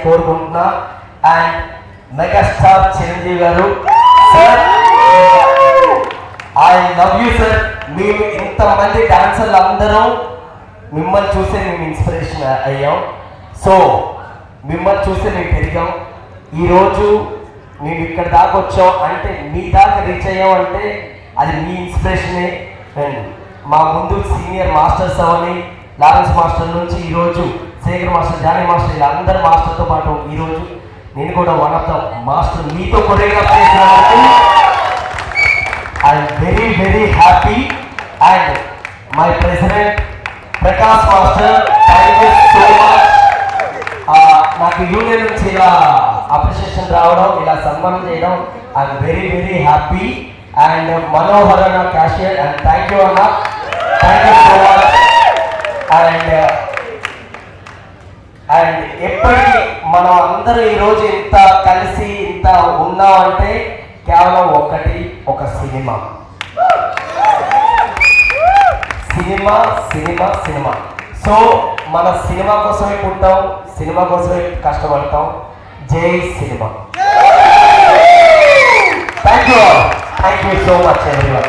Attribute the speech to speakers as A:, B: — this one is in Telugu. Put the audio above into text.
A: కోరుకుంటున్నా. అండ్ మెగాస్టార్ చిరంజీవి గారు sir, I love you sir. మేము ఇంతమంది డాన్సర్లు అందరం మిమ్మల్ని చూసే మేము ఇన్స్పిరేషన్ అయ్యాం. సో మిమ్మల్ని చూసే మేము పెరిగాం. ఈరోజు మేము ఇక్కడ దాకా వచ్చాం అంటే, మీ దాకా రీచ్ అయ్యాం అంటే అది మీ ఇన్స్పిరేషనే. అండ్ మా ముందు సీనియర్ మాస్టర్స్ అవని, లారెన్స్ మాస్టర్ నుంచి ఈరోజు శేఖర్ మాస్టర్, జానీ మాస్టర్, ఇలా అందరు మాస్టర్తో పాటు ఈరోజు నేను కూడా వన్ ఆఫ్ ద మాస్టర్ మీతో కొరియోగ్రాఫ్ చేసిన వరకు I'm very very happy. And my president Prakash master, thank you so much. నాకు యూనియన్ నుంచి ఇలా అప్రిషియేషన్ రావడం, ఇలా సన్మానం చేయడం I'm very very happy. And Manohar అన్న క్యాషియర్, అండ్ థ్యాంక్ యూ అన్న, thank you so much. And ఎప్పటికీ మనం అందరూ ఈరోజు ఇంత కలిసి ఇంత ఉన్నామంటే కేవలం ఒక cinema cinema cinema cinema. So మన సినిమా కోసమే పుట్టాం, సినిమా కోసమే కష్టపడతాం. జై cinema. Thank you so much everyone.